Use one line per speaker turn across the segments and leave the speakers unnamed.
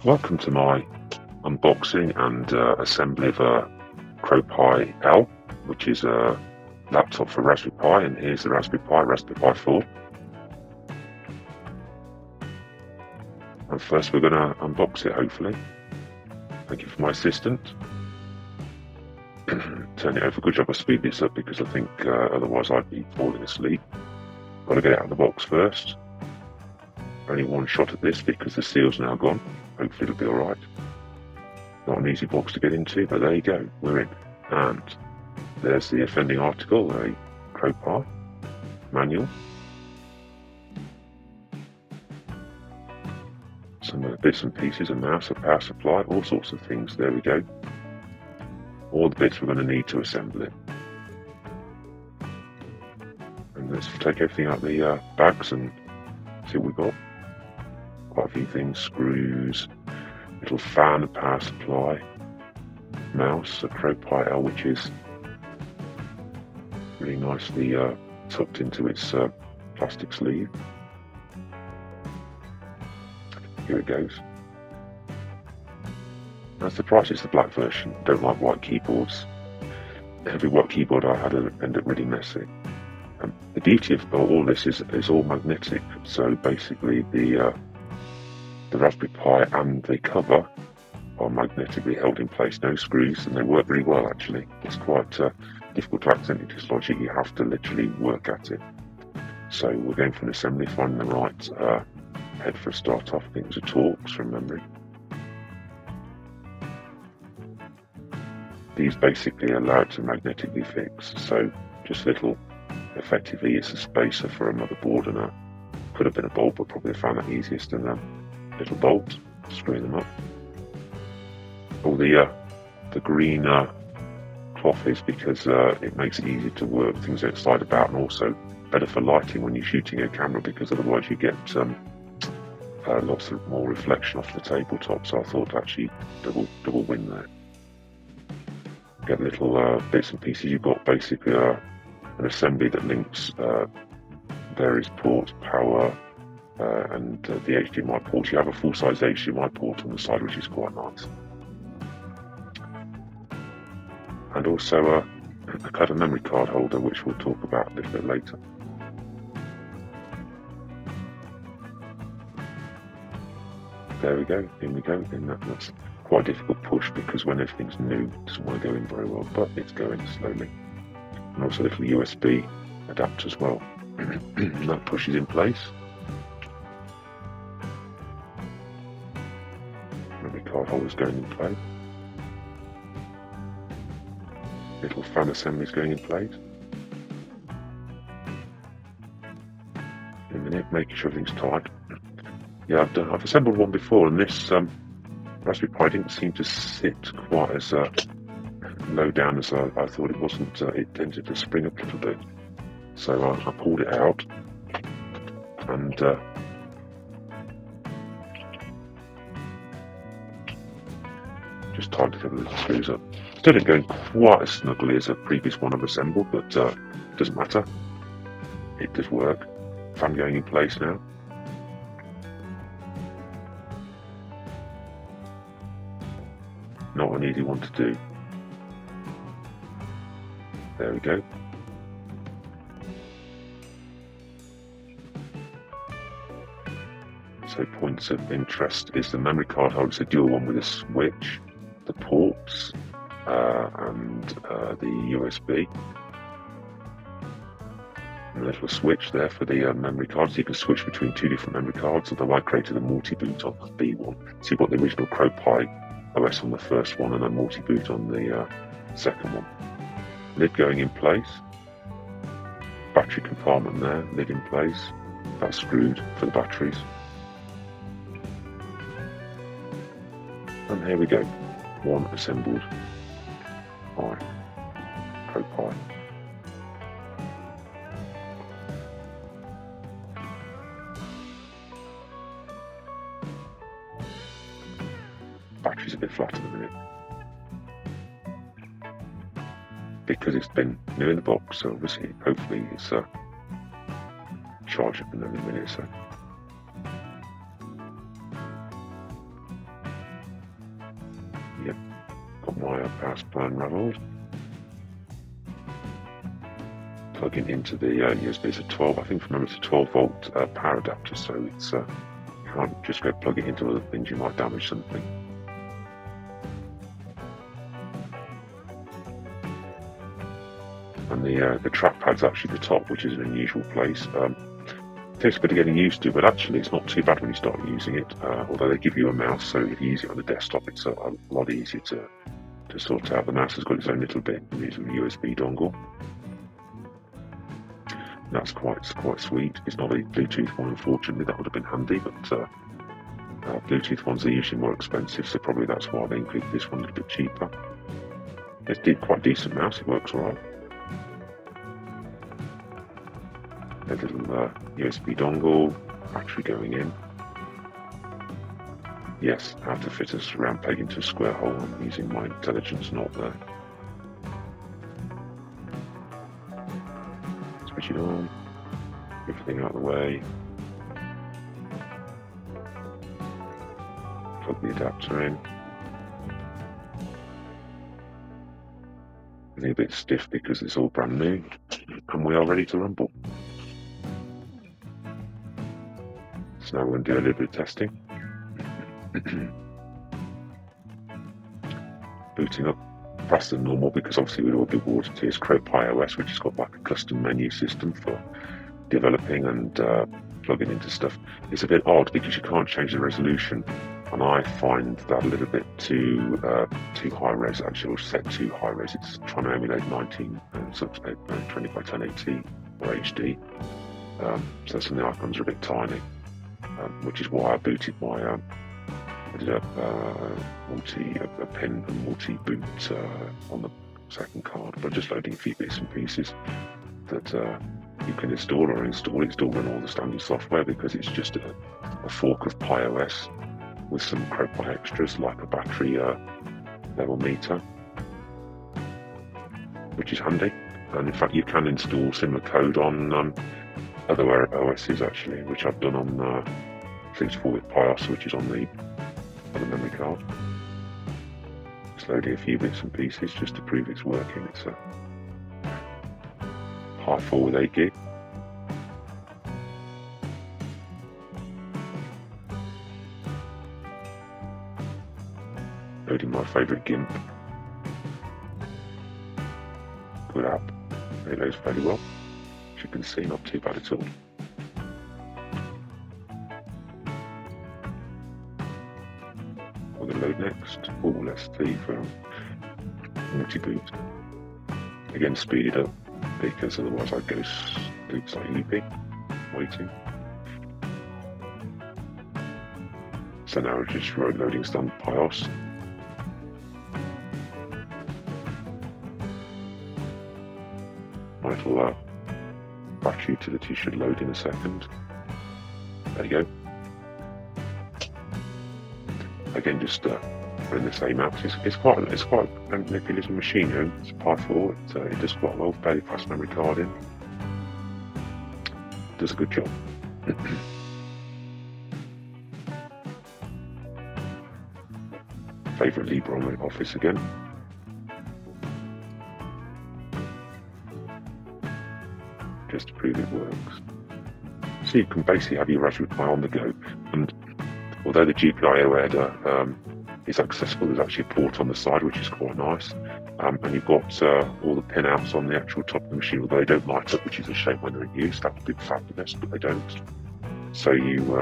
Welcome to my unboxing and assembly of a CrowPi L, which is a laptop for Raspberry Pi, and here's the Raspberry Pi 4. And first we're going to unbox it, hopefully. Thank you for my assistant. Turn it over. Good job I speed this up because I think otherwise I'd be falling asleep. Got to get it out of the box first. Only one shot at this because the seal's now gone. Hopefully it'll be alright. Not an easy box to get into, but there you go, we're in. And there's the offending article, a CrowPi manual. Some of the bits and pieces, a mouse, a power supply, all sorts of things. There we go. All the bits we're going to need to assemble it. And let's take everything out of the bags and see what we've got. Quite a few things, screws, little fan, a power supply, mouse, a CrowPi L, which is really nicely tucked into its plastic sleeve. Here it goes. That's the price, it's the black version. Don't like white keyboards. Every white keyboard I had ended up really messy. The beauty of all this is all magnetic, so basically the Raspberry Pi and the cover are magnetically held in place, no screws, and they work really well actually. It's quite difficult to accidentally dislodge it, you have to literally work at it. So we're going for an assembly, finding the right head for a start off. I think it was a Torx from memory. These basically allow it to magnetically fix, so just little, effectively it's a spacer for a motherboard, and could have been a bolt, but probably I found that easiest, and little bolt, screw them up. All the green cloth is because it makes it easy to work things don't slide about, and also better for lighting when you're shooting a camera, because otherwise you get lots of more reflection off the tabletop. So I thought actually double win there. Get little bits and pieces. You've got basically an assembly that links various ports, power, and the HDMI port. You have a full-size HDMI port on the side, which is quite nice. And also a clever memory card holder, which we'll talk about a little bit later. There we go, in we go. And that's quite a difficult push because when everything's new, it doesn't want to go in very well, but it's going slowly. And also a little USB adapter as well. That pushes in place. Memory card holder's going in place. Little fan assembly's going in place. In a minute, making sure everything's tight. Yeah, I've assembled one before, and this Raspberry Pi didn't seem to sit quite as low down as I thought it wasn't. It tended to spring up a little bit. So I pulled it out, and just tightened a couple of little screws up. Still didn't go in quite as snugly as a previous one I've assembled, but it doesn't matter. It does work. Fan going in place now. Not an easy one to do. There we go. So points of interest is the memory card holder. It's a dual one with a switch, the ports, and the USB. And a little switch there for the memory card, so you can switch between two different memory cards, although I created a multi-boot on the B1. So you've got the original CrowPi OS on the first one and a multi-boot on the second one. Lid going in place. Battery compartment there, lid in place. That's screwed for the batteries. And here we go, one assembled by CrowPi. Battery's a bit flat at the minute because it's been new in the box, so obviously hopefully it's charged up in another minute or so. my power supply unravelled. Plugging into the USB. It's a 12, I think, remember, it's a 12-volt power adapter, so it's you can't just go plug it into other things, you might damage something. And the trackpad's actually the top, which is an unusual place. Takes a bit of getting used to, but actually it's not too bad when you start using it. Although they give you a mouse, so if you use it on the desktop, it's a lot easier to sort out. The mouse has got its own little bit, little USB dongle. That's quite sweet. It's not a Bluetooth one, unfortunately. That would have been handy, but Bluetooth ones are usually more expensive, so probably that's why they included this one a little bit cheaper. It's quite a decent mouse. It works alright. A little USB dongle, battery going in. Yes, how to fit a round peg into a square hole. I'm using my intelligence knob there. Switch it on, everything out of the way. Plug the adapter in. It's a bit stiff because it's all brand new, and we are ready to rumble. So now we're going to do a little bit of testing. Booting up faster than normal because obviously we will be water to CrowPi OS, which has got like a custom menu system for developing and plugging into stuff. It's a bit odd because you can't change the resolution, and I find that a little bit too high res. Actually, or set too high res. It's trying to emulate 20 by 1080 or HD, so some of the icons are a bit tiny. Which is why I booted my I did a pen and multi-boot on the second card, but just loading a few bits and pieces that you can install or run all the standard software, because it's just a fork of Pi OS with some CrowPi extras like a battery level meter, which is handy. And in fact, you can install similar code on other OSs actually, which I've done on 64-bit PiOS, which is on the memory card. Just loading a few bits and pieces just to prove it's working. It's a high 4 with 8 gig. Loading my favourite GIMP. Good app. It loads fairly well. As you can see, not too bad at all. We're going to load next. Oh, let's see for multi-boot. Again, speed it up because otherwise I'd go loops like loopy, waiting. So now we're just loading standard PiOS. My little battery utility should load in a second. There you go. Again, just running the same apps. It's quite a nippy little machine. You know? It's a Pi 4. It does quite well. Fairly fast memory card in. Does a good job. Favourite LibreOffice again. Just to prove it works. So you can basically have your Raspberry Pi on the go, and although the GPIO header is accessible, there's actually a port on the side, which is quite nice. And you've got all the pinouts on the actual top of the machine, although they don't light up, which is a shame when they're in use. That would be fabulous, but they don't. So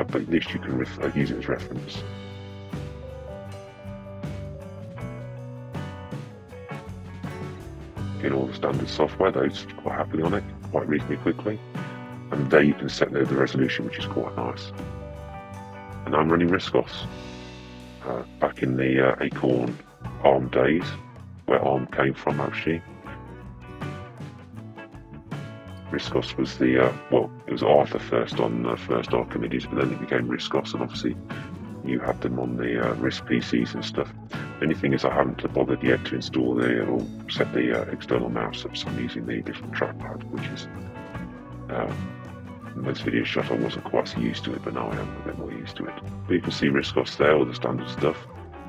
but at least you can use it as reference. Getting all the standard software, those quite happily on it, quite reasonably quickly. And there you can set the resolution, which is quite nice. And I'm running RISC-OS. Back in the Acorn ARM days, where ARM came from actually. RISC-OS was the, well, it was Arthur first on first Archimedes, but then it became RISC-OS, and obviously you had them on the RISC PCs and stuff. The only thing is I haven't bothered yet to install or set the external mouse up, so I'm using the different trackpad, which is, in this video shot I wasn't quite so used to it, but now I am a bit more used to it. But you can see RISC-OS there, all the standard stuff.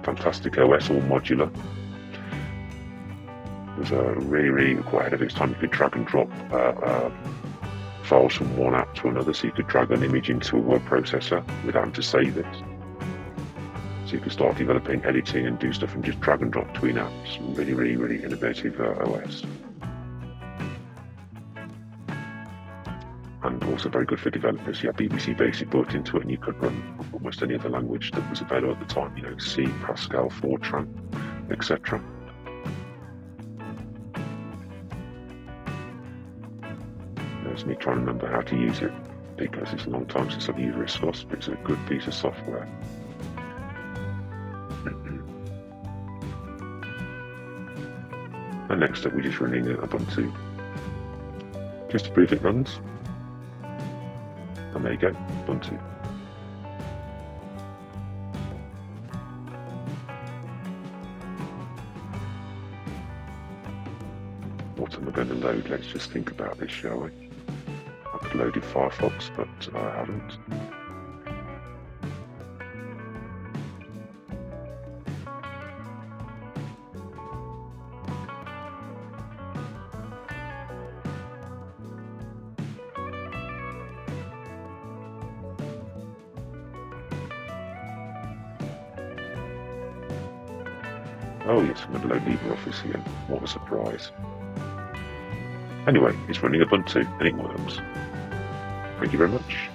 Fantastic OS, all modular. was really quite ahead of its time. You could drag and drop files from one app to another, so you could drag an image into a word processor without having to save it. So you could start developing, editing, and do stuff and just drag and drop between apps. Really innovative OS. And also very good for developers. You have BBC Basic built into it, and you could run almost any other language that was available at the time, you know, C, Pascal, Fortran, etc. There's me trying to remember how to use it, because it's a long time since I've used RISC-OS, but it's a good piece of software. And next up, we're just running Ubuntu, just to prove it runs. And there you go, Ubuntu. What am I going to load? Let's just think about this, shall we? I could load in Firefox, but I haven't. Oh yes, I'm going to load LibreOffice again. What a surprise. Anyway, it's running Ubuntu and it works. Thank you very much.